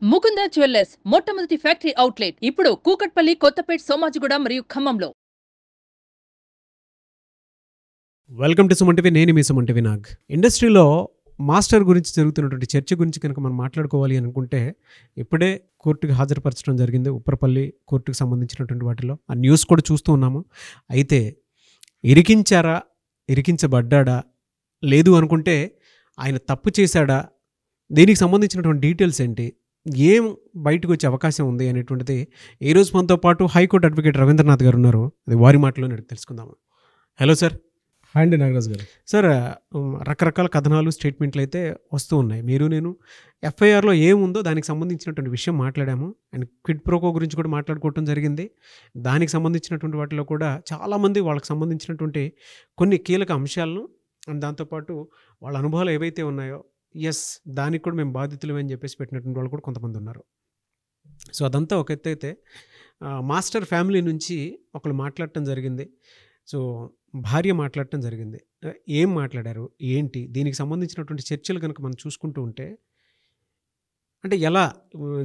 Mukunda jewellers మొట్టమొదటి factory outlet ఇప్పుడు కూకట్పల్లి, కొత్తపేట్, సోమాజిగూడ మరియు ఖమ్మంలో. Welcome to Suman TV. నేను మీ సుమన్ టీవీ నాగ్. ఇండస్ట్రీలో మాస్టర్ గురించి జరుగుతున్నటువంటి చర్చ గురించి కనుక మనం మాట్లాడుకోవాలి అనుకుంటే ఇప్పుడే కోర్టుకు హాజరుపరచడం జరిగింది. ఉప్పరపల్లి కోర్టుకు సంబంధించినటువంటి వాటిలో ఆ న్యూస్ కూడా చూస్తూ ఉన్నాము. అయితే ఇరికించారా, ఇరికించబడ్డా, లేదు అనుకుంటే ఆయన తప్పు చేశాడా, దీనికి సంబంధించినటువంటి డీటెయిల్స్ ఏంటి, ఏం బయటకు వచ్చే అవకాశం ఉంది అనేటువంటిది ఈరోజు మనతో పాటు హైకోర్టు అడ్వకేట్ రవీంద్రనాథ్ గారు ఉన్నారు. అది వారి మాటలో తెలుసుకుందాము. Hello sir. హాయ్ అండి నాగరాజ్ గారు. సార్, రకరకాల కథనాలు, స్టేట్మెంట్లు అయితే వస్తూ ఉన్నాయి. నేను ఎఫ్ఐఆర్లో ఏముందో దానికి సంబంధించినటువంటి విషయం మాట్లాడాము. అండ్ క్విడ్ ప్రోకో గురించి కూడా మాట్లాడుకోవటం జరిగింది. దానికి సంబంధించినటువంటి వాటిలో కూడా చాలామంది వాళ్ళకి సంబంధించినటువంటి కొన్ని కీలక అంశాలను అండ్ దాంతోపాటు వాళ్ళ అనుభవాలు ఏవైతే ఉన్నాయో, ఎస్ దానికి కూడా మేము బాధితులమే అని చెప్పేసి పెట్టినటువంటి వాళ్ళు కూడా కొంతమంది ఉన్నారు. సో అదంతా ఒక ఎత్తు అయితే, మాస్టర్ ఫ్యామిలీ నుంచి ఒకళ్ళు మాట్లాడటం జరిగింది. సో భార్య మాట్లాడటం జరిగింది. ఏం మాట్లాడారు, ఏంటి, దీనికి సంబంధించినటువంటి చర్చలు కనుక మనం చూసుకుంటూ ఉంటే, అంటే ఎలా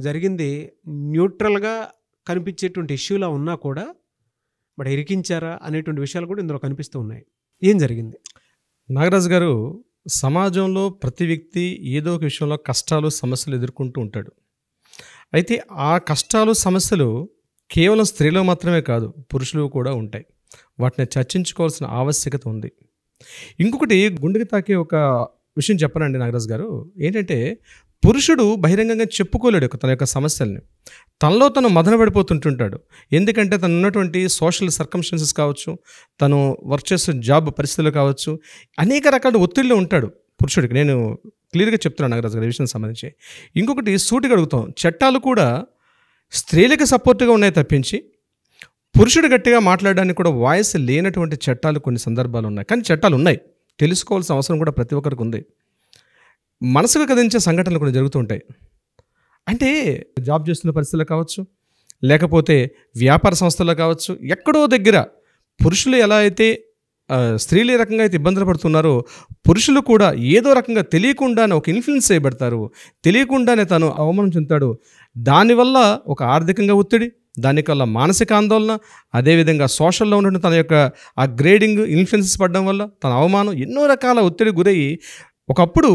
జరిగింది న్యూట్రల్గా కనిపించేటువంటి ఇష్యూలా ఉన్నా కూడా బట్ ఇరికించారా అనేటువంటి విషయాలు కూడా ఇందులో కనిపిస్తూ ఉన్నాయి. ఏం జరిగింది నాగరాజ్ గారు? సమాజంలో ప్రతి వ్యక్తి ఏదో ఒక విషయంలో కష్టాలు, సమస్యలు ఎదుర్కొంటూ ఉంటాడు. అయితే ఆ కష్టాలు, సమస్యలు కేవలం స్త్రీలో మాత్రమే కాదు, పురుషులు కూడా ఉంటాయి. వాటిని చర్చించుకోవాల్సిన ఆవశ్యకత ఉంది. ఇంకొకటి గుండెకి తాకే ఒక విషయం చెప్పనండి నాగరాజ్ గారు. ఏంటంటే, పురుషుడు బహిరంగంగా చెప్పుకోలేడు తన యొక్క సమస్యల్ని. తనలో తను మదన పడిపోతుంటుంటాడు. ఎందుకంటే తను ఉన్నటువంటి సోషల్ సర్కమ్స్టాన్సెస్ కావచ్చు, తను వర్క్ చేస్తున్న జాబ్ పరిస్థితులు కావచ్చు, అనేక రకాల ఒత్తిడిలో ఉంటాడు పురుషుడికి. నేను క్లియర్గా చెప్తున్నాను నాగరాజ్ గారు ఈ విషయం సంబంధించి. ఇంకొకటి సూటిగా అడుగుతాం, చట్టాలు కూడా స్త్రీలకు సపోర్ట్గా ఉన్నాయి తప్పించి పురుషుడు గట్టిగా మాట్లాడడానికి కూడా వాయిస్ లేనటువంటి చట్టాలు కొన్ని సందర్భాలు ఉన్నాయి. కానీ చట్టాలు ఉన్నాయి, తెలుసుకోవాల్సిన అవసరం కూడా ప్రతి ఒక్కరికి ఉంది. మనసుకు కదించే సంఘటనలు కూడా జరుగుతూ ఉంటాయి. అంటే జాబ్ చేస్తున్న పరిస్థితుల్లో కావచ్చు, లేకపోతే వ్యాపార సంస్థల్లో కావచ్చు, ఎక్కడో దగ్గర పురుషులు ఎలా అయితే స్త్రీలు ఏ రకంగా అయితే ఇబ్బందులు పడుతున్నారో, పురుషులు కూడా ఏదో రకంగా తెలియకుండానే ఒక ఇన్ఫ్లుయెన్స్ చేయబడతారు. తెలియకుండానే తను అవమానం చెందుతాడు. దానివల్ల ఒక ఆర్థికంగా ఒత్తిడి, దానివల్ల మానసిక ఆందోళన, అదేవిధంగా సోషల్లో ఉన్న తన యొక్క ఆ గ్రేడింగ్ ఇన్ఫ్లుయెన్సెస్ పడడం వల్ల తన అవమానం, ఎన్నో రకాల ఒత్తిడి గురయ్యి ఒకప్పుడు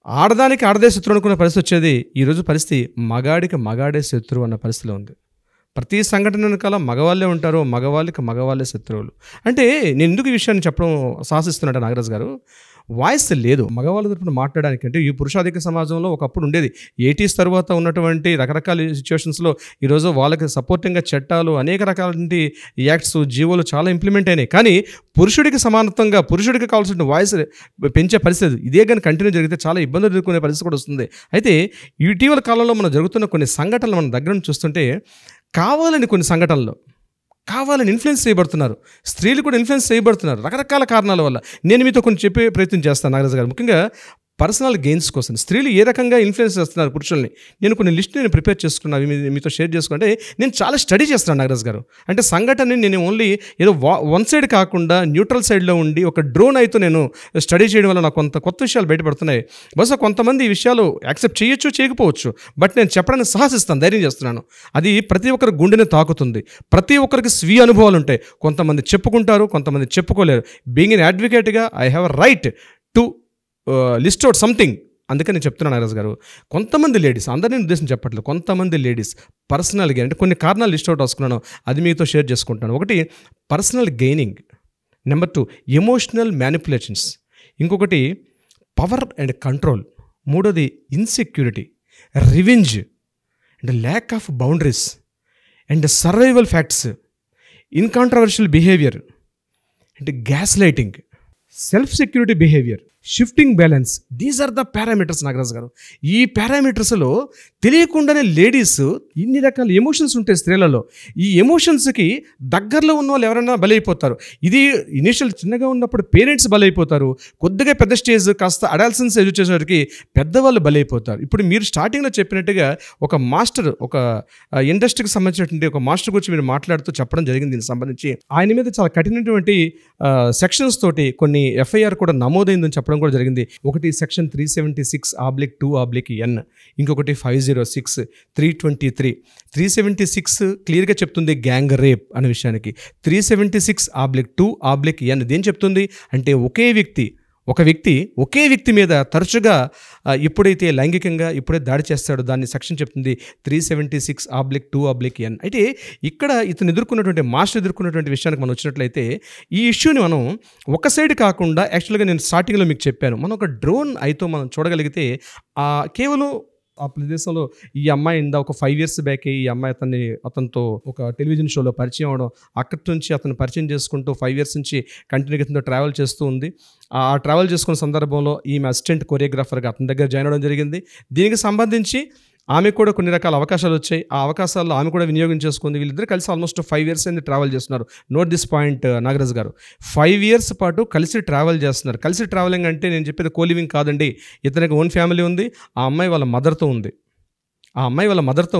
ఆడదానికి ఆడదే శత్రువు అనుకున్న పరిస్థితి వచ్చేది. ఈరోజు పరిస్థితి మగాడికి మగాడే శత్రువు అన్న పరిస్థితిలో ఉంది. ప్రతి సంఘటన వెనకాల మగవాళ్ళే ఉంటారు, మగవాళ్ళకి మగవాళ్ళే శత్రువులు. అంటే నేను ఎందుకు ఈ విషయాన్ని చెప్పడం సాహసిస్తున్నట్టు నాగరాజ్ గారు, వాయిస్ లేదు మగవాళ్ళ తరపున మాట్లాడడానికి. అంటే ఈ పురుషాధిక సమాజంలో ఒకప్పుడు ఉండేది. 80s తర్వాత ఉన్నటువంటి రకరకాల సిచ్యువేషన్స్లో ఈరోజు వాళ్ళకి సపోర్టింగ్గా చట్టాలు, అనేక రకాల యాక్ట్స్, జీవోలు చాలా ఇంప్లిమెంట్ అయినాయి. కానీ పురుషుడికి సమానత్వంగా పురుషుడికి కావాల్సిన వాయిస్ పెంచే పరిస్థితి ఇదే కానీ కంటిన్యూ జరిగితే చాలా ఇబ్బందులు ఎదుర్కొనే పరిస్థితి కూడా వస్తుంది. అయితే ఇటీవల కాలంలో మనం జరుగుతున్న కొన్ని సంఘటనలు మన దగ్గర నుంచి చూస్తుంటే, కావాలని కొన్ని సంఘటనలు కావాలని ఇన్ఫ్లుయెన్స్ చేయబడుతున్నారు. స్త్రీలు కూడా ఇన్ఫ్లుయెన్స్ చేయబడుతున్నారు రకరకాల కారణాల వల్ల. నేను మీతో కొన్ని చెప్పే ప్రయత్నం చేస్తాను నాగరాజ్ గారు. ముఖ్యంగా పర్సనల్ గెయిన్స్ కోసం స్త్రీలు ఏ రకంగా ఇన్ఫ్లుయెన్స్ చేస్తున్నారు పురుషుల్ని, నేను కొన్ని లిస్ట్ నేను ప్రిపేర్ చేసుకున్నాను, మీతో షేర్ చేసుకుంటే నేను చాలా స్టడీ చేస్తున్నాను నాగరాజ్ గారు. అంటే సంఘటనని నేను ఓన్లీ ఏదో వన్ సైడ్ కాకుండా న్యూట్రల్ సైడ్లో ఉండి ఒక డ్రోన్ అయితే నేను స్టడీ చేయడం వల్ల నాకు కొంత కొత్త విషయాలు బయటపడుతున్నాయి. బహుశా కొంతమంది ఈ విషయాలు యాక్సెప్ట్ చేయొచ్చు, చేయకపోవచ్చు, బట్ నేను చెప్పడానికి సాహసిస్తాను, ధైర్యం చేస్తున్నాను. అది ప్రతి ఒక్కరి గుండెని తాకుతుంది. ప్రతి ఒక్కరికి స్వీయ అనుభవాలు ఉంటాయి. కొంతమంది చెప్పుకుంటారు, కొంతమంది చెప్పుకోలేరు. బీయింగ్ ఎన్ అడ్వకేట్గా I have a right to list out something. అందుకని నేను చెప్తున్నాను నాగరాజ్ గారు, కొంతమంది లేడీస్, అందరినీ ఉద్దేశం చెప్పట్లేదు, కొంతమంది లేడీస్ పర్సనల్గా అంటే కొన్ని కారణాలు లిస్ట్ అవుట్ రాసుకున్నాను, అది మీతో షేర్ చేసుకుంటాను. ఒకటి personal gaining, number 2 emotional manipulations, ఇంకొకటి పవర్ అండ్ కంట్రోల్, మూడోది insecurity, revenge and lack of boundaries and survival facts, uncontroversial behaviour and gas lighting, self security behaviour, shifting balance. These are the parameters Nagaraj garu. ఈ పారామీటర్స్లో తెలియకుండానే ladies ఇన్ని రకాల emotions ఉంటాయి స్త్రీలలో. ఈ ఎమోషన్స్కి దగ్గరలో ఉన్న వాళ్ళు ఎవరైనా బలైపోతారు. ఇది ఇనిషియల్ చిన్నగా ఉన్నప్పుడు పేరెంట్స్ బలైపోతారు, కొద్దిగా పెద్ద స్టేజ్ కాస్త అడాల్సెన్స్ ఏజ్ వచ్చేసరికి పెద్దవాళ్ళు బలైపోతారు. ఇప్పుడు మీరు స్టార్టింగ్లో చెప్పినట్టుగా ఒక మాస్టర్, ఒక ఇండస్ట్రీకి సంబంధించినటువంటి ఒక మాస్టర్ గురించి మీరు మాట్లాడుతూ చెప్పడం జరిగింది. దీనికి సంబంధించి ఆయన మీద చాలా కఠినటువంటి సెక్షన్స్ తోటి కొన్ని ఎఫ్ఐఆర్ కూడా నమోదైందని చెప్పడం చెప్పడం కూడా జరిగింది. ఒకటి సెక్షన్ 376/2/N, ఇంకొకటి 506, 323. 376 క్లియర్గా చెప్తుంది గ్యాంగ్ రేప్ అనే విషయానికి. 376/2/N దేని చెప్తుంది అంటే ఒక వ్యక్తి ఒకే వ్యక్తి మీద తరచుగా ఎప్పుడైతే లైంగికంగా ఎప్పుడైతే దాడి చేస్తాడో దాన్ని సెక్షన్ చెప్తుంది 376/2/N. అయితే ఇక్కడ ఇతను మాస్టర్ ఎదుర్కొన్నటువంటి విషయానికి మనం వచ్చినట్లయితే ఈ ఇష్యూని మనం ఒక సైడ్ కాకుండా యాక్చువల్గా నేను స్టార్టింగ్లో మీకు చెప్పాను, మనం ఒక డ్రోన్ ఐతో మనం చూడగలిగితే కేవలం ఆ ప్రదేశంలో ఈ అమ్మాయి ఒక 5 years బ్యాక్ ఈ అమ్మాయి అతనితో ఒక టెలివిజన్ షోలో పరిచయం అవడం, అక్కడి నుంచి అతను పరిచయం చేసుకుంటూ 5 years నుంచి కంటిన్యూగా ఇతనితో ట్రావెల్ చేస్తూ ఉంది. ఆ ట్రావెల్ చేసుకున్న సందర్భంలో ఈమె అసిస్టెంట్ కొరియోగ్రాఫర్గా అతని దగ్గర జాయిన్ అవ్వడం జరిగింది. దీనికి సంబంధించి ఆమె కూడా కొన్ని రకాల అవకాశాలు వచ్చాయి. ఆ అవకాశాల్లో ఆమె కూడా వినియోగం చేసుకుంది. వీళ్ళిద్దరు కలిసి ఆల్మోస్ట్ 5 years అయింది ట్రావెల్ చేస్తున్నారు. నోట్ దిస్ పాయింట్ నాగరాజ్ గారు, 5 years పాటు కలిసి ట్రావెల్ చేస్తున్నారు. కలిసి ట్రావెలింగ్ అంటే నేను చెప్పేది కోలివింగ్ కాదండి. ఇతనికి ఓన్ ఫ్యామిలీ ఉంది, ఆ అమ్మాయి వాళ్ళ మదర్తో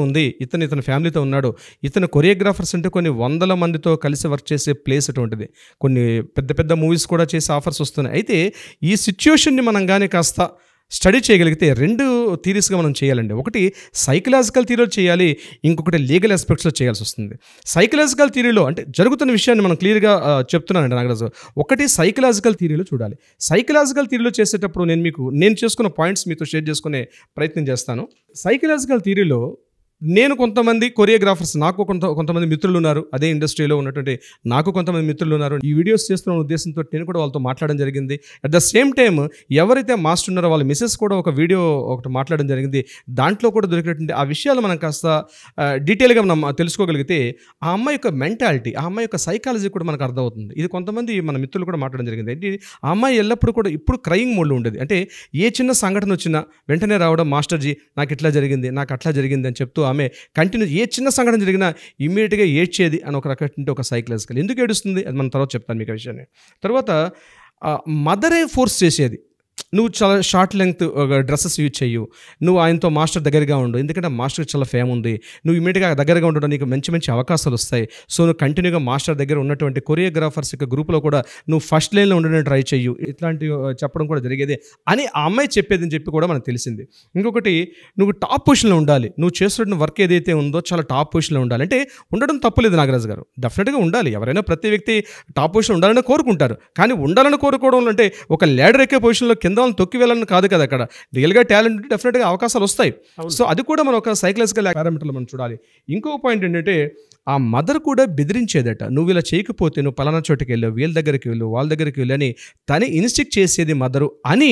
ఉంది. ఇతని ఫ్యామిలీతో ఉన్నాడు. ఇతను కొరియోగ్రాఫర్స్ అంటే కొన్ని 100 మందితో కలిసి వర్క్ చేసే ప్లేస్ అటువంటిది. కొన్ని పెద్ద పెద్ద మూవీస్ కూడా చేసే ఆఫర్స్ వస్తున్నాయి. అయితే ఈ సిచ్యుయేషన్ని మనం కానీ కాస్త స్టడీ చేయగలిగితే 2 థీరీస్గా మనం చేయాలండి. ఒకటి సైకలాజికల్ థీరీలో చేయాలి, ఇంకొకటి లీగల్ ఆస్పెక్ట్స్లో చేయాల్సి వస్తుంది. సైకలాజికల్ థీరీలో అంటే జరుగుతున్న విషయాన్ని మనం క్లియర్గా చెప్తున్నానండి నాగరాజు. ఒకటి సైకలాజికల్ థీరీలో చూడాలి. సైకలాజికల్ థీరీలో చేసేటప్పుడు నేను చేసుకున్న పాయింట్స్ మీతో షేర్ చేసుకునే ప్రయత్నం చేస్తాను. సైకలాజికల్ థీరీలో నేను కొంతమంది కొరియోగ్రాఫర్స్, నాకు కొంతమంది మిత్రులు ఉన్నారు, అదే ఇండస్ట్రీలో ఉన్నటువంటి నాకు కొంతమంది మిత్రులు ఉన్నారు. ఈ వీడియోస్ చేస్తున్న ఉద్దేశంతో నేను కూడా వాళ్ళతో మాట్లాడడం జరిగింది. అట్ ద సేమ్ టైం ఎవరైతే మాస్టర్ ఉన్నారో వాళ్ళ మిసెస్ కూడా ఒక వీడియో మాట్లాడడం జరిగింది. దాంట్లో కూడా దొరికినటువంటి ఆ విషయాలు మనం కాస్త డీటెయిల్గా మనం తెలుసుకోగలిగితే ఆ అమ్మాయి యొక్క మెంటాలిటీ, ఆ అమ్మాయి యొక్క సైకాలజీ కూడా మనకు అర్థమవుతుంది. ఇది కొంతమంది మన మిత్రులు కూడా మాట్లాడడం జరిగింది. అంటే ఆ అమ్మాయి ఎల్లప్పుడూ కూడా ఇప్పుడు క్రయింగ్ మోడ్లో ఉండేది. అంటే ఏ చిన్న సంఘటన వచ్చినా వెంటనే రావడం, మాస్టర్జీ నాకు ఇట్లా జరిగింది, నాకు అట్లా జరిగింది అని చెప్తూ ఆమె కంటిన్యూ ఏ చిన్న సంఘటన జరిగినా ఇమ్మీడియట్గా ఏడ్చేది అని ఒక రకమైన ఒక సైకలాజికల్. ఎందుకు ఏడుస్తుంది అది మనం తర్వాత చెప్తాను మీకు ఆ విషయాన్ని. తర్వాత మదరే ఫోర్స్ చేసేది, నువ్వు చాలా షార్ట్ లెంగ్త్ డ్రెస్సెస్ యూజ్ చేయు, నువ్వు ఆయనతో మాస్టర్ దగ్గరగా ఉండు, ఎందుకంటే మాస్టర్కి చాలా ఫేమ్ ఉంది, నువ్వు ఇమీడియట్గా దగ్గరగా ఉండడం నీకు మంచి మంచి అవకాశాలు వస్తాయి. సో నువ్వు కంటిన్యూగా మాస్టర్ దగ్గర ఉన్నటువంటి కొరియోగ్రాఫర్స్ యొక్క గ్రూప్లో కూడా నువ్వు ఫస్ట్ లైన్లో ఉండడానికి ట్రై చేయు, ఇట్లాంటివి చెప్పడం కూడా జరిగేది అని ఆ అమ్మాయి చెప్పేది అని చెప్పి కూడా మనకు తెలిసింది. ఇంకొకటి, నువ్వు టాప్ పొజిషన్లో ఉండాలి, నువ్వు చేస్తున్న వర్క్ ఏదైతే ఉందో చాలా టాప్ పొజిషన్లో ఉండాలి. అంటే ఉండడం తప్పులేదు నాగరాజు గారు, డెఫినెట్గా ఉండాలి. ఎవరైనా ప్రతి వ్యక్తి టాప్ పొజిషన్ ఉండాలని కోరుకుంటారు. కానీ ఉండాలని కోరుకోవడం అంటే ఒక ల్యాడర్ ఎక్కే పొజిషన్లో కింద తొక్కి వెళ్ళాలని కాదు కదా. అక్కడ రియల్గా టాలెంట్ డెఫినెట్గా అవకాశాలు వస్తాయి. సో అది కూడా మనం ఒక సైకలాజికల్ పారామీటర్లో మనం చూడాలి. ఇంకొక పాయింట్ ఏంటంటే ఆ మదర్ కూడా బెదిరించేదట, నువ్వు ఇలా చేయకపోతే నువ్వు పలానా చోటుకి వెళ్ళు, వీళ్ళ దగ్గరికి వెళ్ళు, వాళ్ళ దగ్గరికి వెళ్ళి అని తనే ఇన్స్టిక్ట్ చేసేది మదరు అని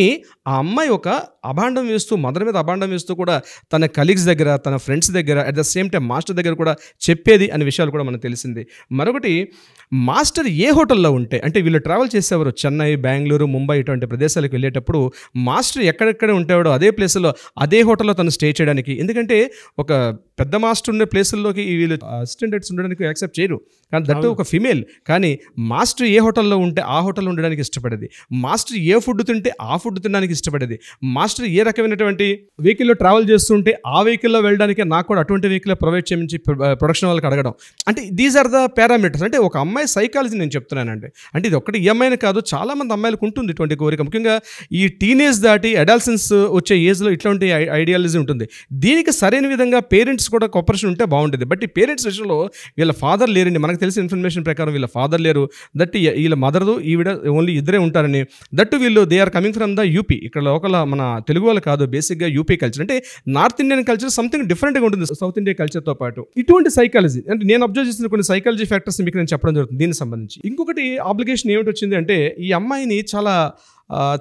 ఆ అమ్మాయి ఒక అభాండం వేస్తూ, మదర్ మీద అభాండం వేస్తూ కూడా తన కలీగ్స్ దగ్గర, తన ఫ్రెండ్స్ దగ్గర, at the same time master దగ్గర కూడా చెప్పేది అనే విషయాలు కూడా మనకు తెలిసింది. మరొకటి, మాస్టర్ ఏ హోటల్లో ఉంటే, అంటే వీళ్ళు ట్రావెల్ చేసేవారు చెన్నై, బెంగళూరు, ముంబై ఇటువంటి ప్రదేశాలకు వెళ్ళేటప్పుడు మాస్టర్ ఎక్కడెక్కడ ఉంటాడో అదే ప్లేస్లో అదే హోటల్లో తను స్టే చేయడానికి, ఎందుకంటే ఒక పెద్ద మాస్టర్ ఉండే ప్లేసుల్లోకి వీళ్ళు అసిస్టెంట్స్ ఉండడానికి యాక్సెప్ట్ చేయరు. కానీ దట్టు ఒక ఫిమేల్, కానీ మాస్టర్ ఏ హోటల్లో ఉంటే ఆ హోటల్లో ఉండడానికి ఇష్టపడేది, మాస్టర్ ఏ ఫుడ్ తింటే ఆ ఫుడ్ తినడానికి ఇష్టపడేది, మాస్టర్ ఏ రకమైనటువంటి వెహికల్లో ట్రావెల్ చేస్తుంటే ఆ వెహికల్లో వెళ్ళడానికి నాకు కూడా అటువంటి వెహికల్ ప్రొవైడ్ చేయమని ప్రొడక్షన్ వాళ్ళకి అడగడం. అంటే దీస్ ఆర్ ద పారామీటర్స్. అంటే ఒక అమ్మాయి సైకాలజీ నేను చెప్తున్నానండి. అంటే ఇది ఒక్కటి ఈ అమ్మాయిని కాదు, చాలామంది అమ్మాయిలకు ఉంటుంది ఇటువంటి కోరిక. ముఖ్యంగా ఈ టీనేజ్ దాటి అడాల్సెన్స్ వచ్చే ఏజ్లో ఇట్లాంటి ఐడియాలజీ ఉంటుంది. దీనికి సరైన విధంగా పేరెంట్స్ కూడా కోఆపరేషన్ ఉంటే బాగుంటుంది. బట్ ఈ పేరెంట్స్ విషయంలో వీళ్ళ ఫాదర్ లేరండి. మనకు తెలిసిన ఇన్ఫర్మేషన్ ప్రకారం వీళ్ళ ఫాదర్ లేరు. దట్ వీళ్ళ మదర్దు ఈవిడ ఓన్లీ ఇద్దరే ఉంటారని. దట్టు వీళ్ళు they are coming from the UP. ఇక్కడ లోకల్ మన తెలుగు వాళ్ళు కాదు, బేసిక్గా యూపీ కల్చర్. అంటే నార్త్ ఇండియన్ కల్చర్ సంథింగ్ డిఫరెంట్గా ఉంటుంది సౌత్ ఇండియా కల్చర్తో పాటు. ఇటువంటి సైకాలజీ అంటే నేను అబ్జర్వ్ చేసిన కొన్ని సైకాలజీ ఫ్యాక్టర్స్ మీకు నేను చెప్పడం జరుగుతుంది దీనికి సంబంధించి. ఇంకొకటి ఆబ్లిగేషన్ ఏమిటి వచ్చింది అంటే ఈ అమ్మాయిని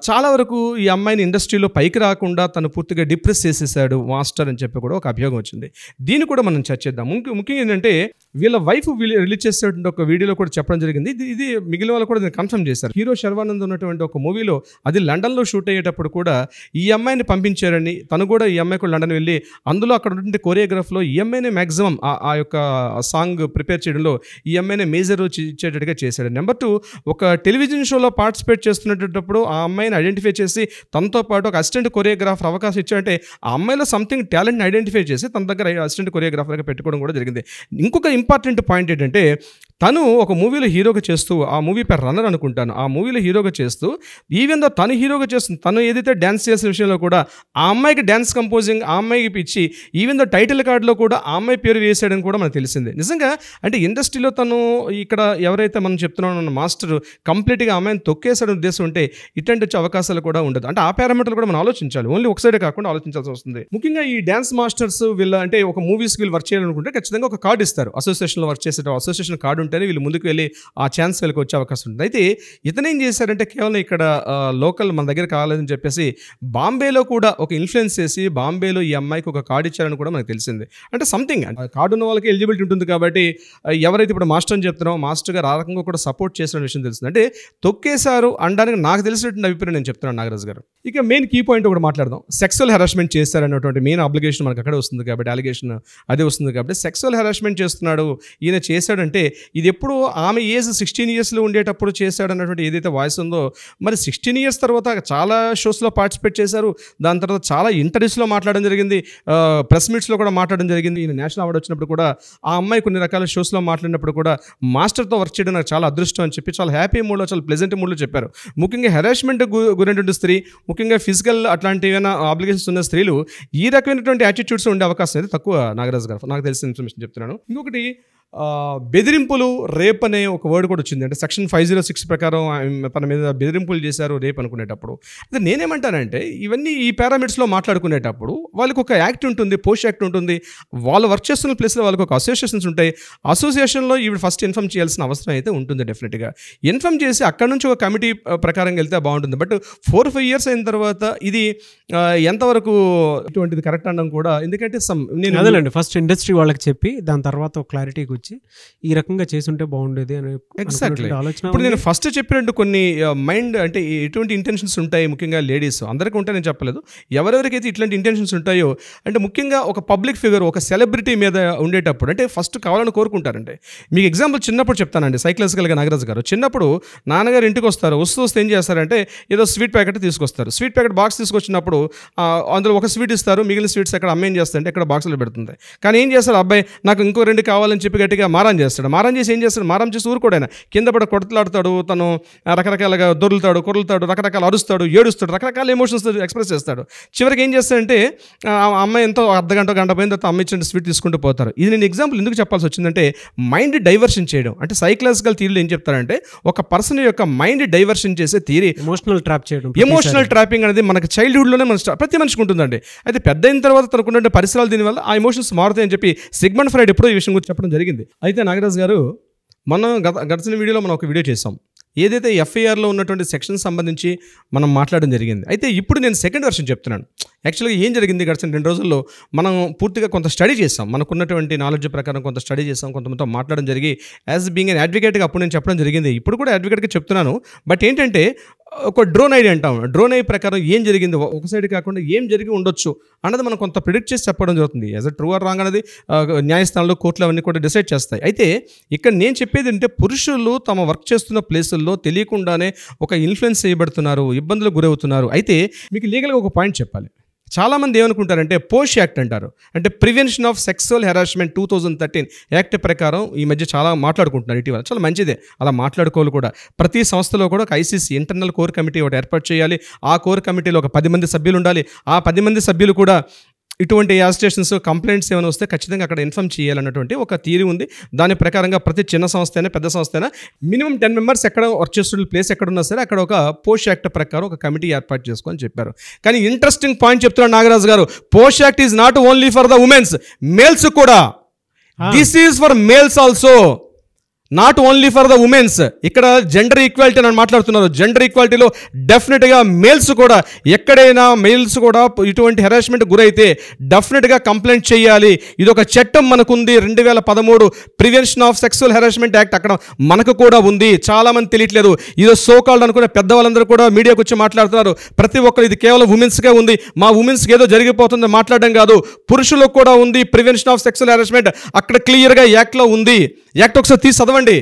చాలా వరకు ఈ అమ్మాయిని ఇండస్ట్రీలో పైకి రాకుండా తను పూర్తిగా డిప్రెస్ చేసేసాడు మాస్టర్ అని చెప్పి కూడా ఒక అభియోగం వచ్చింది. దీన్ని కూడా మనం చర్చిద్దాం. ముఖ్యంగా ఏంటంటే వీళ్ళ వైఫ్ రిలీజ్ చేసేటువంటి ఒక వీడియోలో కూడా చెప్పడం జరిగింది. ఇది మిగిలిన వాళ్ళు కూడా దీన్ని కన్ఫర్మ్ చేశారు. హీరో శర్వానంద్ ఉన్నటువంటి ఒక మూవీలో అది లండన్లో షూట్ అయ్యేటప్పుడు కూడా ఈ అమ్మాయిని పంపించారని, తను కూడా ఈ అమ్మాయి కూడా లండన్ వెళ్ళి అందులో అక్కడ ఉన్నటువంటి కొరియోగ్రాఫ్లో ఈ అమ్మాయినే మ్యాక్సిమం ఆ యొక్క సాంగ్ ప్రిపేర్ చేయడంలో ఈ అమ్మాయినే మేజర్ ఇచ్చేటట్టుగా చేశాడు. నెంబర్ 2, ఒక టెలివిజన్ షోలో పార్టిసిపేట్ చేస్తున్నప్పుడు ఆ అమ్మాయిని ఐడెంటిఫై చేసి తనతో పాటు ఒక అసిస్టెంట్ కొరియోగ్రాఫర్ అవకాశం ఇచ్చాడంటే ఆ అమ్మాయిలో సంథింగ్ టాలెంట్ని ఐడెంటిఫై చేసి తన దగ్గర అసిస్టెంట్ కొరియోగ్రాఫర్గా పెట్టుకోవడం కూడా జరిగింది. ఇంకొక ఇంపార్టెంట్ పాయింట్ ఏంటంటే తను ఒక మూవీలో హీరోగా చేస్తూ, ఆ మూవీ పేరు రన్నర్ అనుకుంటాను, ఆ మూవీలో హీరోగా చేస్తూ ఈవెన్ దో తను హీరోగా చేస్తుంది, తను ఏదైతే డ్యాన్స్ చేసిన విషయంలో కూడా ఆ అమ్మాయికి డ్యాన్స్ కంపోజింగ్ ఆ అమ్మాయికి ఇచ్చి ఈవెన్ దో టైటిల్ కార్డులో కూడా ఆ అమ్మాయి పేరు వేసాడని కూడా మనకు తెలిసింది. నిజంగా అంటే ఇండస్ట్రీలో తను ఇక్కడ ఎవరైతే మనం చెప్తున్నామో మాస్టర్ కంప్లీట్గా ఆ అమ్మాయిని తొక్కేసాడని ఉద్దేశం ఉంటే ఇట్లాంటి వచ్చే అవకాశాలు కూడా ఉండదు. అంటే ఆ పారామీటర్లు కూడా మనం ఆలోచించాలి, ఓన్లీ ఒక సైడే కాకుండా ఆలోచించాల్సి వస్తుంది. ముఖ్యంగా ఈ డ్యాన్స్ మాస్టర్స్ వీళ్ళ అంటే ఒక మూవీస్కి వీళ్ళు వర్క్ చేయాలనుకుంటే ఖచ్చితంగా ఒక కార్డు ఇస్తారు, అసోసియేషన్లో వర్క్ చేసే అసోసియేషన్ కార్డు ఉంటేనే వీళ్ళు ముందుకు వెళ్ళి ఆ ఛాన్స్ వీళ్ళకి వచ్చే అవకాశం ఉంటుంది. అయితే ఇతను ఏం చేశారంటే కేవలం ఇక్కడ లోకల్ మన దగ్గర కావాలని చెప్పేసి బాంబేలో కూడా ఒక ఇన్ఫ్లుయెన్స్ చేసి బాంబేలో ఈ అమ్మాయికి ఒక కార్డు ఇచ్చారని కూడా మనకు తెలిసింది. అంటే సంథింగ్ కార్డు ఉన్న వాళ్ళకి ఎలిజిబిలిటీ ఉంటుంది కాబట్టి ఎవరైతే ఇప్పుడు మాస్టర్ అని చెప్తున్నారో మాస్టర్ గారు ఆ రకంగా కూడా సపోర్ట్ చేసిన విషయం తెలుస్తుంది. అంటే తొక్కేశారు అనడానికి నాకు తెలిసినటువంటి అభిప్రాయం నేను చెప్తున్నాను నాగరాజు గారు. ఇక మెయిన్ కీ పాయింట్ ఒకటి మాట్లాడదాం. సెక్సువల్ హెరాస్మెంట్ చేశారన్నటువంటి మెయిన్ అబ్లిగేషన్ మనకు అక్కడే వస్తుంది కాబట్టి, అలిగేషన్ అదే వస్తుంది కాబట్టి సెక్సువల్ హెరాస్మెంట్ చేస్తున్నాడు ఈయన చేశాడంటే ఇది ఎప్పుడు ఆమె ఏజ్ 16 ఇయర్స్లో ఉండేటప్పుడు చేశాడన్నటువంటి ఏదైతే వాయిస్ ఉందో, మరి 16 ఇయర్స్ తర్వాత చాలా షోస్లో పార్టిసిపేట్ చేశారు, దాని తర్వాత చాలా ఇంటర్వ్యూస్లో మాట్లాడడం జరిగింది, ప్రెస్ మీట్స్లో కూడా మాట్లాడడం జరిగింది. ఈయన నేషనల్ అవార్డు వచ్చినప్పుడు కూడా ఆ అమ్మాయి కొన్ని రకాల షోస్లో మాట్లాడినప్పుడు కూడా మాస్టర్తో వర్క్ చేయడం నాకు చాలా అదృష్టం అని చెప్పి చాలా హ్యాపీ మూడ్లో చాలా ప్లెజెంట్ మూడ్లో చెప్పారు. ముఖ్యంగా హెరాస్మెంట్ గురైనటువంటి స్త్రీ, ముఖ్యంగా ఫిజికల్ అట్లాంటి ఏమైనా ఆబ్లిగేషన్స్ ఉన్న స్త్రీలు ఈ రకమైనటువంటి యాటిట్యూడ్స్ ఉండే అవకాశం అయితే తక్కువ నాగరాజు గారు, నాకు తెలిసిన ఇన్ఫర్మేషన్ చెప్తున్నాను. ఇంకొకటి బెదిరింపులు, రేప్ అనే ఒక వర్డ్ కూడా వచ్చింది. అంటే సెక్షన్ 506 ప్రకారం తన మీద బెదిరింపులు చేశారు రేప్ అనుకునేటప్పుడు. అయితే నేనేమంటానంటే ఇవన్నీ ఈ పారామీటర్స్లో మాట్లాడుకునేటప్పుడు వాళ్ళకి ఒక యాక్ట్ ఉంటుంది, పోస్ట్ యాక్ట్ ఉంటుంది, వాళ్ళు వర్క్ చేస్తున్న ప్లేస్లో వాళ్ళకి ఒక అసోసియేషన్స్ ఉంటాయి. అసోసియేషన్లో ఇవి ఫస్ట్ ఇన్ఫార్మ్ చేయాల్సిన అవసరం అయితే ఉంటుంది. డెఫినెట్గా ఇన్ఫార్మ్ చేసి అక్కడ నుంచి ఒక కమిటీ ప్రకారం వెళ్తే బాగుంటుంది. బట్ 4-5 ఇయర్స్ అయిన తర్వాత ఇది ఎంతవరకు ఇటువంటిది కరెక్ట్ అనడం కూడా, ఎందుకంటే నేను అదేనండి ఫస్ట్ ఇండస్ట్రీ వాళ్ళకి చెప్పి దాని తర్వాత ఒక క్లారిటీకి వచ్చి ఈ రకంగా చేసుంటే బాగుండేది అని ఎగ్జాక్ట్లీ ఆలోచన. ఇప్పుడు నేను ఫస్ట్ చెప్పినట్టు కొన్ని మైండ్ అంటే ఎటువంటి ఇంటెన్షన్స్ ఉంటాయి, ముఖ్యంగా లేడీస్ అందరికీ ఉంటాయి నేను చెప్పలేదు, ఎవరెవరికైతే ఇట్లాంటి ఇంటెన్షన్స్ ఉంటాయో, అంటే ముఖ్యంగా ఒక పబ్లిక్ ఫిగర్ ఒక సెలబ్రిటీ మీద ఉండేటప్పుడు అంటే ఫస్ట్ కావాలని కోరుకుంటారంటే. మీకు ఎగ్జాంపుల్ చిన్నప్పుడు చెప్తానండి, సైకలాజికల్గా నాగరాజు గారు చిన్నప్పుడు నాన్నగారు ఇంటికి వస్తారు, వస్తే ఏం చేస్తారంటే ఏదో స్వీట్ ప్యాకెట్ తీసుకొస్తారు, స్వీట్ ప్యాకెట్ బాక్స్ తీసుకొచ్చినప్పుడు అందులో ఒక స్వీట్ ఇస్తారు, మిగిలిన స్వీట్స్ ఎక్కడ అమ్మ ఏం చేస్తారంటే ఎక్కడ బాక్స్లో పెడుతుంది. కానీ ఏం చేస్తారు అబ్బాయి నాకు ఇంకో 2 కావాలని చెప్పి గట్టిగా మారం చేస్తాడు. మారం చేసి ఏం చేస్తాడు, మారం చేసి ఊరుకోడైనా కింద పడి కొడతలాడుతాడు, తను రకరకాలుగా దొరులుతాడు, కొరులుతాడు, రకరకాల అరుస్తాడు, ఏడుస్తాడు, రకరకాల ఎమోషన్స్ ఎక్స్ప్రెస్ చేస్తాడు. చివరికి ఏం చేస్తాడంటే అమ్మాయి ఎంతో గంట పోయిన తర్వాత అమ్మ ఇచ్చిన స్వీట్ తీసుకుంటూ పోతారు. ఇది నేను ఎగ్జాంపుల్ ఎందుకు చెప్పాల్సి వచ్చిందంటే మైండ్ డైవర్షన్ చేయడం. అంటే సైకలాజికల్ థియరీలో ఏం చెప్తారంటే ఒక పర్సన్ యొక్క మైండ్ డైవర్షన్ చేసే థియరీ ఎమోషనల్ ట్రాప్ చేయడం. ఎమోషనల్ ట్రాపింగ్ అనేది మనకి చైల్డ్హుడ్లోనే మన ప్రతి మనిషికి ఉంటుందండి. అయితే పెద్ద అయిన తర్వాత తనకున్న పరిసరాలు దీనివల్ల ఆ ఎమోషన్స్ మారుతాయని చెప్పి సిగ్మండ్ ఫ్రైడ్ ఎప్పుడో ఈ విషయం గురించి చెప్పడం జరిగింది. అయితే నాగరాజు గారు మనం గడిచిన వీడియోలో మనం ఒక వీడియో చేసాం, ఏదైతే ఎఫ్ఐఆర్లో ఉన్నటువంటి సెక్షన్ సంబంధించి మనం మాట్లాడడం జరిగింది. అయితే ఇప్పుడు నేను సెకండ్ వర్షన్ చెప్తున్నాను. యాక్చువల్గా ఏం జరిగింది గడిచిన 2 రోజుల్లో మనం పూర్తిగా కొంత స్టడీ చేసాం, మనకున్నటువంటి నాలెడ్జ్ ప్రకారం కొంత స్టడీ చేసాం, కొంతమందితో మాట్లాడడం జరిగి యాజ్ బీయింగ్ అన్ అడ్వకేట్గా అప్పుడు నేను చెప్పడం జరిగింది, ఇప్పుడు కూడా అడ్వకేట్గా చెప్తున్నాను. బట్ ఏంటంటే ఒక డ్రోన్ ఐడి అంటాం, డ్రోన్ ఐ ప్రకారం ఏం జరిగింది, ఒక సైడ్ కాకుండా ఏం జరిగి ఉండొచ్చు అన్నది మనం కొంత ప్రిడిక్ట్ చేసి చెప్పడం జరుగుతుంది. As a true or wrong అనేది న్యాయస్థానాలు కోర్టులు అవన్నీ కూడా డిసైడ్ చేస్తాయి. అయితే ఇక్కడ నేను చెప్పేది అంటే పురుషులు తమ వర్క్ చేస్తున్న ప్లేసుల్లో తెలియకుండానే ఒక ఇన్ఫ్లుయెన్స్ చేయబడుతున్నారు, ఇబ్బందులకు గురవుతున్నారు. అయితే మీకు లీగల్గా ఒక పాయింట్ చెప్పాలి. చాలామంది ఏమనుకుంటారంటే పోష్ యాక్ట్ అంటారు, అంటే prevention of sexual harassment 2013 act ప్రకారం ఈ మధ్య చాలా మాట్లాడుకుంటున్నారు. ఇటీవల చాలా మంచిదే, అలా మాట్లాడుకోవాలి కూడా. ప్రతి సంస్థలో కూడా ఒక ఐసీసీ ఇంటర్నల్ కోర్ కమిటీ ఒకటి ఏర్పాటు చేయాలి. ఆ కోర్ కమిటీలో ఒక 10 మంది సభ్యులు ఉండాలి. ఆ 10 మంది సభ్యులు కూడా ఇటువంటి యాజిటేషన్స్ కంప్లైంట్స్ ఏమైనా వస్తే ఖచ్చితంగా అక్కడ ఇన్ఫార్మ్ చేయాలన్నటువంటి ఒక థియరీ ఉంది. దాని ప్రకారంగా ప్రతి చిన్న సంస్థ అయినా పెద్ద సంస్థ అయినా మినిమం 10 మెంబర్స్ ఎక్కడ వర్క్ చేస్తున్న ప్లేస్ ఎక్కడున్నా సరే అక్కడ ఒక పోష్ యాక్ట్ ప్రకారం ఒక కమిటీ ఏర్పాటు చేసుకొని చెప్పారు. కానీ ఇంట్రెస్టింగ్ పాయింట్ చెప్తున్నాడు Nagaraju garu, POSH act is not only for the womens, males కూడా. This is for males also, not only for the womens. ఇక్కడ జెండర్ ఈక్వాలిటీ అని మాట్లాడుతున్నారు. జెండర్ ఈక్వాలిటీలో డెఫినెట్గా మేల్స్ కూడా, ఎక్కడైనా మేల్స్ కూడా ఇటువంటి హెరాస్మెంట్ గురైతే డెఫినెట్గా కంప్లైంట్ చేయాలి. ఇది ఒక చట్టం మనకుంది, 2013 prevention of sexual harassment act అక్కడ మనకు కూడా ఉంది. చాలామంది తెలియట్లేదు. ఇది సోకాల్డ్ అనుకునే పెద్దవాళ్ళందరూ కూడా మీడియాకు వచ్చి మాట్లాడుతున్నారు. ప్రతి ఒక్కరు ఇది కేవలం ఉమెన్స్కే ఉంది, మా ఉమెన్స్కి ఏదో జరిగిపోతుంది మాట్లాడడం కాదు, పురుషులకు కూడా ఉంది ప్రివెన్షన్ ఆఫ్ సెక్సువల్ హెరాస్మెంట్. అక్కడ క్లియర్గా యాక్ట్లో ఉంది. యాక్ట్ ఒకసారి తీసి చదవండి.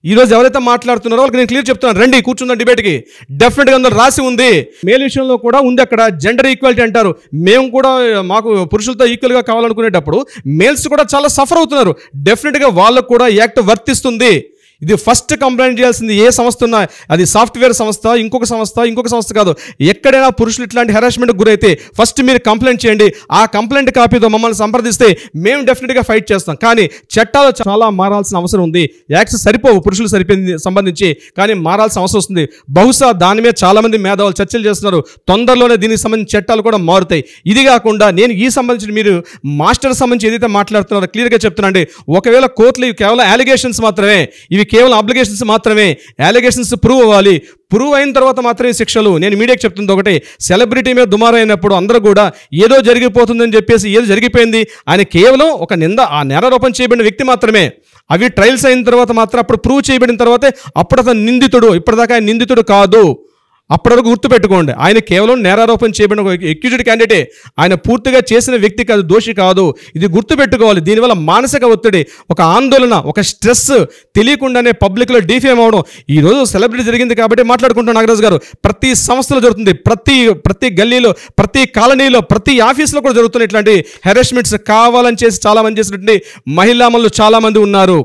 ఈ రోజు ఎవరైతే మాట్లాడుతున్నారో వాళ్ళకి నేను క్లియర్ చెప్తున్నాను, రండి కూర్చుందాం డిబేట్కి. డెఫినెట్గా అందులో రాసి ఉంది, మేల్ విషయంలో కూడా ఉంది అక్కడ జెండర్ ఈక్వాలిటీ అంటారు. మేము కూడా మాకు పురుషులతో ఈక్వల్గా కావాలనుకునేటప్పుడు మేల్స్ కూడా చాలా సఫర్ అవుతున్నారు. డెఫినెట్గా వాళ్ళకు కూడా యాక్ట్ వర్తిస్తుంది. ఇది ఫస్ట్ కంప్లైంట్ చేయాల్సింది ఏ సంస్థ ఉన్నా, అది సాఫ్ట్వేర్ సంస్థ, ఇంకొక సంస్థ కాదు. ఎక్కడైనా పురుషులు ఇట్లాంటి హెరాస్మెంట్కి గురైతే ఫస్ట్ మీరు కంప్లైంట్ చేయండి. ఆ కంప్లైంట్ కాపీతో మమ్మల్ని సంప్రదిస్తే మేము డెఫినెట్గా ఫైట్ చేస్తాం. కానీ చట్టాలు చాలా మారాల్సిన అవసరం ఉంది. యాక్ట్స్ సరిపోవు పురుషులు సంబంధించి, కానీ మారాల్సిన అవసరం వస్తుంది. బహుశా దాని మీద చాలామంది మేధావులు చర్చలు చేస్తున్నారు. తొందరలోనే దీనికి సంబంధించిన చట్టాలు కూడా మారుతాయి. ఇది కాకుండా నేను ఈ సంబంధించిన మీరు మాస్టర్ సంబంధించి ఏదైతే మాట్లాడుతున్నారో క్లియర్గా చెప్తున్నాండి. ఒకవేళ కోర్టులు ఇవి కేవలం అలిగేషన్స్ మాత్రమే, ఇవి కేవలం అప్లికేషన్స్ మాత్రమే. అలిగేషన్స్ ప్రూవ్ అవ్వాలి. ప్రూవ్ అయిన తర్వాత మాత్రమే శిక్షలు. నేను మీడియాకి చెప్తుంది ఒకటే, సెలబ్రిటీ మీద దుమారైనప్పుడు అందరూ కూడా ఏదో జరిగిపోతుందని చెప్పేసి ఏదో జరిగిపోయింది, ఆయన కేవలం ఒక ఆ నేరారోపణ చేయబడిన వ్యక్తి మాత్రమే. అవి ట్రయల్స్ అయిన తర్వాత మాత్రం అప్పుడు ప్రూవ్ చేయబడిన తర్వాతే అప్పుడు అతను నిందితుడు. ఇప్పటిదాకా ఆయన నిందితుడు కాదు. అప్పటి వరకు గుర్తుపెట్టుకోండి, ఆయన కేవలం నేరారోపణ చేయబడిన ఒక ఎక్యూజ్డ్ క్యాండిడేటే. ఆయన పూర్తిగా చేసిన వ్యక్తి కాదు, దోషి కాదు. ఇది గుర్తుపెట్టుకోవాలి. దీనివల్ల మానసిక ఒత్తిడి, ఒక ఆందోళన, ఒక స్ట్రెస్ తెలియకుండానే పబ్లిక్లో డిఫేమ్ అవడం. ఈరోజు సెలబ్రిటీ జరిగింది కాబట్టి మాట్లాడుకుంటున్నాం నాగరాజు గారు. ప్రతి సంస్థలో జరుగుతుంది, ప్రతి గల్లీలో, ప్రతి కాలనీలో, ప్రతి ఆఫీస్లో కూడా జరుగుతున్న ఇట్లాంటి హెరాస్మెంట్స్ కావాలని చేసి చాలామంది చేసినటువంటి మహిళామణులు చాలామంది ఉన్నారు.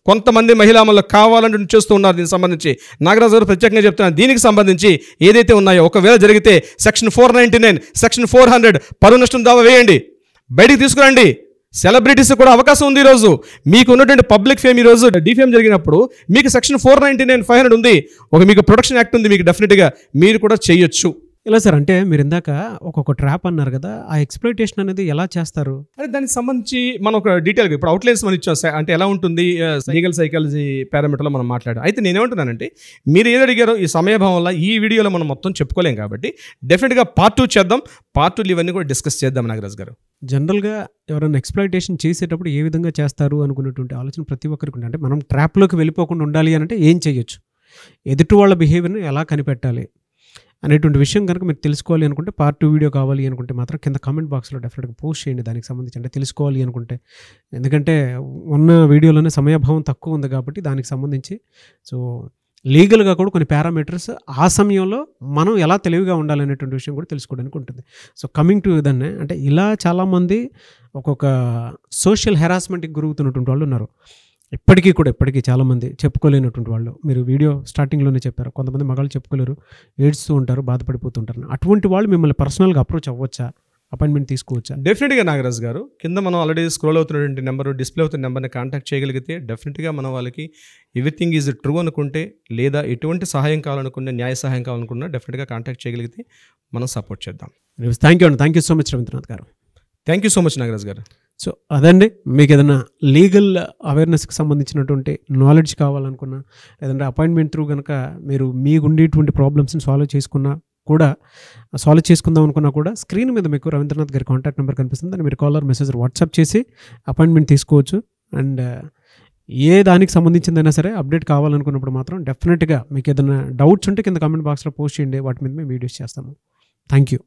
కొంతమంది మహిళామణులు కావాలని చేస్తూ ఉన్నారు. దీనికి సంబంధించి నాగరాజు గారు ప్రత్యేకంగా చెప్తున్నారు. దీనికి సంబంధించి ఏదైతే ఉన్నాయో ఒకవేళ జరిగితే సెక్షన్ 499, సెక్షన్ 400 పరువు నష్టం దావా వేయండి, బయటికి తీసుకురండి. సెలబ్రిటీస్ కూడా అవకాశం ఉంది. ఈరోజు మీకు ఉన్నటువంటి పబ్లిక్ ఫేమ్, ఈరోజు డిఫేమ్ జరిగినప్పుడు మీకు సెక్షన్ 499, 500 ఉంది. మీకు ప్రొటెక్షన్ యాక్ట్ ఉంది. మీకు డెఫినెట్గా మీరు కూడా చేయొచ్చు. ఇలా సార్, అంటే మీరు ఇందాక ఒక్కొక్క ట్రాప్ అన్నారు కదా, ఆ ఎక్స్‌ప్లాయిటేషన్ అనేది ఎలా చేస్తారు? అంటే దానికి సంబంధించి మనం ఒక డీటెయిల్గా ఇప్పుడు అవుట్లైన్స్ మనం ఇచ్చాం. అంటే ఎలా ఉంటుంది లీగల్ సైకాలజీ పారామీటర్లో మనం మాట్లాడాం. అయితే నేనేమంటున్నానంటే, మీరు ఏది అడిగారో ఈ సమయభావం వల్ల ఈ వీడియోలో మనం మొత్తం చెప్పుకోలేం కాబట్టి డెఫినెట్గా పార్ట్ 2 చేద్దాం. పార్ట్ 2 ఇవన్నీ కూడా డిస్కస్ చేద్దాం నాగరాజ్ గారు. జనరల్గా ఎవరైనా ఎక్స్‌ప్లాయిటేషన్ చేసేటప్పుడు ఏ విధంగా చేస్తారు అనుకునేటువంటి ఆలోచన ప్రతి ఒక్కరికి ఉంటుంది. అంటే మనం ట్రాప్లోకి వెళ్ళిపోకుండా ఉండాలి అంటే ఏం చేయొచ్చు, ఎదుటి వాళ్ళ బిహేవియర్ని ఎలా కనిపెట్టాలి అనేటువంటి విషయం కనుక మీరు తెలుసుకోవాలి అనుకుంటే, పార్ట్ 2 వీడియో కావాలి అనుకుంటే మాత్రం కింద కామెంట్ బాక్స్లో డెఫినెట్గా పోస్ట్ చేయండి. దానికి సంబంధించి అంటే తెలుసుకోవాలి అనుకుంటే, ఎందుకంటే ఉన్న వీడియోలోనే సమయభావం తక్కువ ఉంది కాబట్టి దానికి సంబంధించి సో లీగల్గా కూడా కొన్ని పారామీటర్స్ ఆ సమయంలో మనం ఎలా తెలివిగా ఉండాలనేటువంటి విషయం కూడా తెలుసుకోవడానికి ఉంటుంది. సో కమింగ్ టు దాన్ని, అంటే ఇలా చాలామంది ఒక్కొక్క సోషల్ హెరాస్మెంట్కి గురవుతున్నటువంటి వాళ్ళు ఉన్నారు. ఇప్పటికీ చాలామంది చెప్పుకోలేనటువంటి వాళ్ళు. మీరు వీడియో స్టార్టింగ్లోనే చెప్పారు, కొంతమంది మగాళ్ళు చెప్పుకోలేరు, ఏడ్స్తూ ఉంటారు, బాధపడిపోతుంటారు. అటువంటి వాళ్ళు మిమ్మల్ని పర్సనల్గా అప్రోచ్ అవ్వచ్చా, అపాయింట్మెంట్ తీసుకోవచ్చా? డెఫినెట్గా నాగరాజ్ గారు, కింద మనం ఆల్రెడీ స్క్రోల్ అవుతున్నటువంటి నెంబర్, డిస్ప్లే అవుతున్న నెంబర్ని కాంటాక్ట్ చేయగలిగితే డెఫినెట్గా మనం వాళ్ళకి ఎవ్రీథింగ్ ఈజ్ ట్రూ అనుకుంటే, లేదా ఎటువంటి సహాయం కావాలనుకున్నా, న్యాయ సహాయం కావాలనుకున్నా డెఫినెట్గా కాంటాక్ట్ చేయగలిగితే మనం సపోర్ట్ చేద్దాం. Thank you so much Ravindranath garu. Thank you so much Nagaraj garu. So అదండి, మీకు ఏదైనా లీగల్ అవేర్నెస్కి సంబంధించినటువంటి నాలెడ్జ్ కావాలనుకున్నా, లేదంటే అపాయింట్మెంట్ త్రూ కనుక మీరు మీకు ఉండేటువంటి ప్రాబ్లమ్స్ని సాల్వ్ చేసుకుందాం అనుకున్నా కూడా స్క్రీన్ మీద మీకు రవీంద్రనాథ్ గారి కాంటాక్ట్ నెంబర్ కనిపిస్తుంది. దాన్ని మీరు కాలర్ మెసేజ్ వాట్సాప్ చేసి అపాయింట్మెంట్ తీసుకోవచ్చు. అండ్ ఏ దానికి సంబంధించిందైనా సరే అప్డేట్ కావాలనుకున్నప్పుడు మాత్రం డెఫినెట్గా మీకు ఏదైనా డౌట్స్ ఉంటే కింద కామెంట్ బాక్స్లో పోస్ట్ చేయండి, వాటి మీద మేము వీడియోస్ చేస్తాము. Thank you.